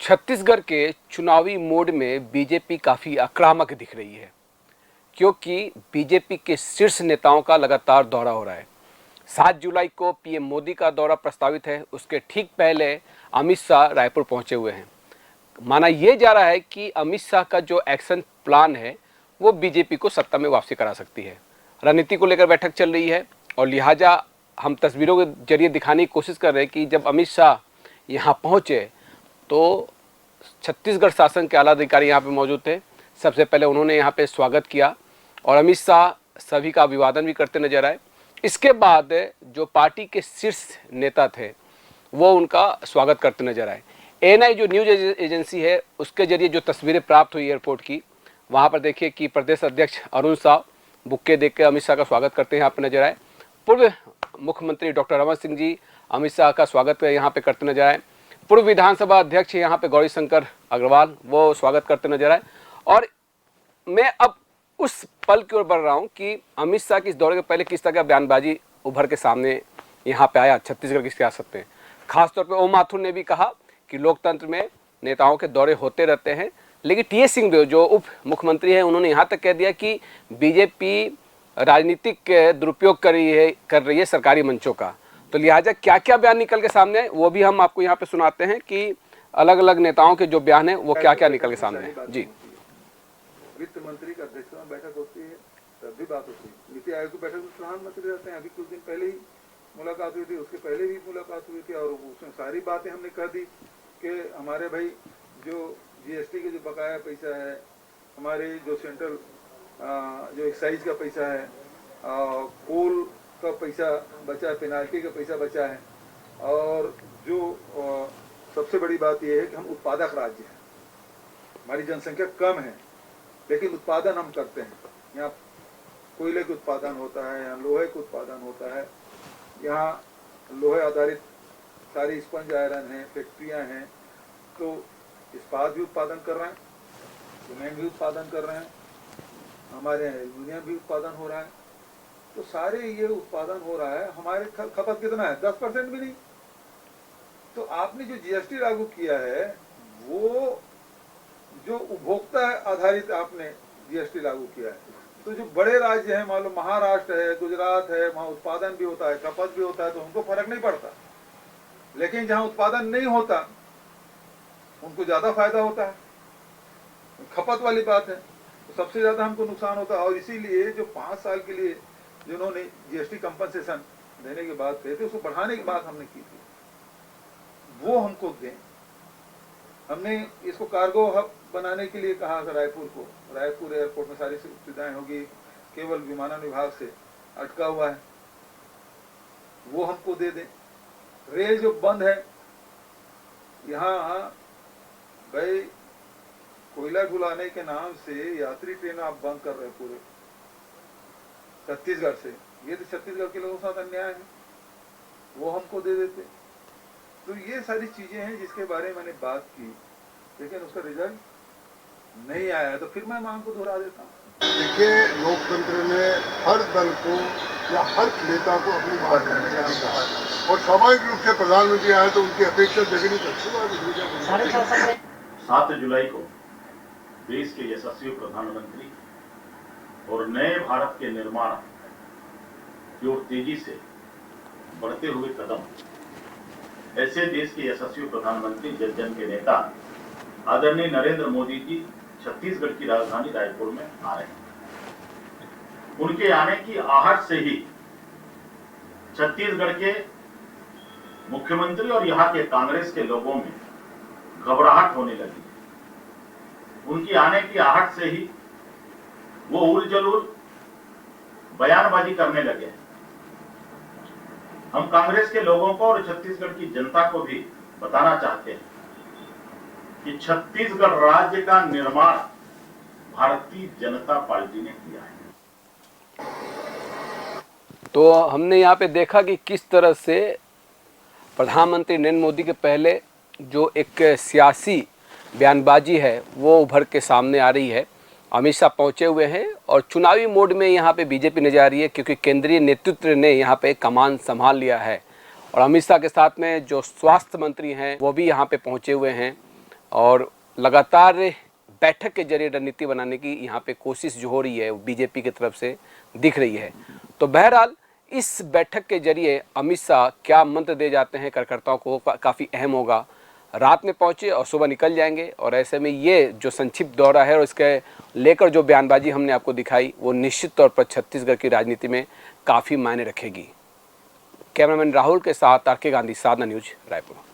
छत्तीसगढ़ के चुनावी मोड में बीजेपी काफ़ी आक्रामक दिख रही है, क्योंकि बीजेपी के शीर्ष नेताओं का लगातार दौरा हो रहा है। 7 जुलाई को पीएम मोदी का दौरा प्रस्तावित है, उसके ठीक पहले अमित शाह रायपुर पहुंचे हुए हैं। माना यह जा रहा है कि अमित शाह का जो एक्शन प्लान है वो बीजेपी को सत्ता में वापसी करा सकती है। रणनीति को लेकर बैठक चल रही है और लिहाजा हम तस्वीरों के जरिए दिखाने की कोशिश कर रहे हैं कि जब अमित शाह यहाँ पहुँचे तो छत्तीसगढ़ शासन के आला अधिकारी यहाँ पे मौजूद थे। सबसे पहले उन्होंने यहाँ पे स्वागत किया और अमित शाह सभी का अभिवादन भी करते नजर आए। इसके बाद जो पार्टी के शीर्ष नेता थे वो उनका स्वागत करते नजर आए। एएनआई जो न्यूज एजेंसी है उसके जरिए जो तस्वीरें प्राप्त हुई एयरपोर्ट की, वहाँ पर देखिए कि प्रदेश अध्यक्ष अरुण साव बुक्के देख के अमित शाह का स्वागत करते हैं यहाँ पर नजर आए। पूर्व मुख्यमंत्री डॉक्टर रमन सिंह जी अमित शाह का स्वागत यहाँ पे करते नजर आए। पूर्व विधानसभा अध्यक्ष यहाँ पे गौरी शंकर अग्रवाल वो स्वागत करते नजर आए। और मैं अब उस पल की ओर बढ़ रहा हूँ कि अमित शाह की इस दौरे के पहले किस तरह का बयानबाजी उभर के सामने यहाँ पे आया छत्तीसगढ़ की सियासत में। खासतौर पे ओम माथुर ने भी कहा कि लोकतंत्र में नेताओं के दौरे होते रहते हैं, लेकिन टीएस सिंहदेव जो उप मुख्यमंत्री हैं उन्होंने यहाँ तक कह दिया कि बीजेपी राजनीतिक दुरुपयोग कर रही है सरकारी मंचों का। तो लिहाजा क्या क्या बयान निकल के सामने है वो भी हम आपको यहाँ पे सुनाते हैं कि अलग अलग नेताओं के जो बयान है वो क्या क्या निकल के सामने है। जी, वित्त मंत्री का अध्यक्षता में बैठक होती है तब भी बात होती है। नीति आयोग की बैठक में प्रधानमंत्री रहते हैं। अभी कुछ दिन पहले ही मुलाकात हुई थी, उसके पहले भी मुलाकात हुई थी और उसमें सारी बातें हमने कह दी कि हमारे भाई जो जीएसटी के जो बकाया पैसा है, हमारे जो सेंट्रल जो एक्साइज का पैसा है, कोल का पैसा बचा है, पेनाल्टी का पैसा बचा है, और जो सबसे बड़ी बात यह है कि हम उत्पादक राज्य हैं। हमारी जनसंख्या कम है लेकिन उत्पादन हम करते हैं। यहाँ कोयले का उत्पादन होता है, यहाँ लोहे का उत्पादन होता है, यहाँ लोहे आधारित सारी स्पंज आयरन है, फैक्ट्रियाँ हैं, तो इस्पात भी उत्पादन कर रहे हैं, सीमेंट भी उत्पादन कर रहे हैं, हमारे यहाँ एल्यूमिनियम भी उत्पादन हो रहा है। तो सारे ये उत्पादन हो रहा है। हमारे खपत कितना है? 10% भी नहीं। तो आपने जो जीएसटी लागू किया है वो जो उपभोक्ता आधारित आपने जीएसटी लागू किया है, तो जो बड़े राज्य हैं, मान लो महाराष्ट्र है, गुजरात है, वहाँ उत्पादन भी होता है, खपत भी होता है, तो उनको फर्क नहीं पड़ता। लेकिन जहाँ उत्पादन नहीं होता उनको ज्यादा फायदा होता है। खपत वाली बात है, तो सबसे ज्यादा हमको नुकसान होता है। और इसीलिए जो 5 साल के लिए जिन्होंने जीएसटी कंपनसेशन देने की बात कही थी, उसको बढ़ाने की बात हमने की थी, वो हमको दें। हमने इसको कार्गो हब बनाने के लिए कहा था रायपुर को। रायपुर एयरपोर्ट में सारी सुविधाएं होगी, केवल विमानन विभाग से अटका हुआ है, वो हमको दे दें। रेल जो बंद है, यहाँ भाई कोयला ढुलाने के नाम से यात्री ट्रेन आप बंद कर रहे हैं पूरे छत्तीसगढ़ से। ये तो छत्तीसगढ़ के लोगों के साथ अन्याय है, वो हमको दे देते। तो ये सारी चीजें हैं जिसके बारे में मैंने बात की, लेकिन उसका रिजल्ट नहीं आया है। तो फिर मैं मांग को दोहरा देता हूँ। देखिए, लोकतंत्र में हर दल को या हर नेता को अपनी बात करने का अधिकार है और स्वाभाविक रूप से प्रधानमंत्री आए तो उनकी अपेक्षा देखनी चाहिए। 7 जुलाई को देश के यशस्वी प्रधानमंत्री और नए भारत के निर्माण की ओर तेजी से बढ़ते हुए कदम, ऐसे देश के यशस्वी प्रधानमंत्री जन जन के नेता आदरणीय नरेंद्र मोदी जी छत्तीसगढ़ की राजधानी रायपुर में आ रहे हैं। उनके आने की आहट से ही छत्तीसगढ़ के मुख्यमंत्री और यहाँ के कांग्रेस के लोगों में घबराहट होने लगी। उनकी आने की आहट से ही वो उल जलूल बयानबाजी करने लगे। हम कांग्रेस के लोगों को और छत्तीसगढ़ की जनता को भी बताना चाहते हैं कि छत्तीसगढ़ राज्य का निर्माण भारतीय जनता पार्टी ने किया है। तो हमने यहाँ पे देखा कि किस तरह से प्रधानमंत्री नरेंद्र मोदी के पहले जो एक सियासी बयानबाजी है वो उभर के सामने आ रही है। अमित शाह पहुँचे हुए हैं और चुनावी मोड में यहाँ पे बीजेपी नजर आ रही है, क्योंकि केंद्रीय नेतृत्व ने यहाँ पे कमान संभाल लिया है। और अमित शाह के साथ में जो स्वास्थ्य मंत्री हैं वो भी यहाँ पे पहुँचे हुए हैं। और लगातार बैठक के जरिए रणनीति बनाने की यहाँ पे कोशिश जो हो रही है वो बीजेपी की तरफ से दिख रही है। तो बहरहाल इस बैठक के जरिए अमित शाह क्या मंत्र दे जाते हैं कार्यकर्ताओं को काफ़ी अहम होगा। रात में पहुँचे और सुबह निकल जाएंगे, और ऐसे में ये जो संक्षिप्त दौरा है और इसके लेकर जो बयानबाजी हमने आपको दिखाई वो निश्चित तौर पर छत्तीसगढ़ की राजनीति में काफ़ी मायने रखेगी। कैमरामैन राहुल के साथ आर के गांधी, साधना न्यूज, रायपुर।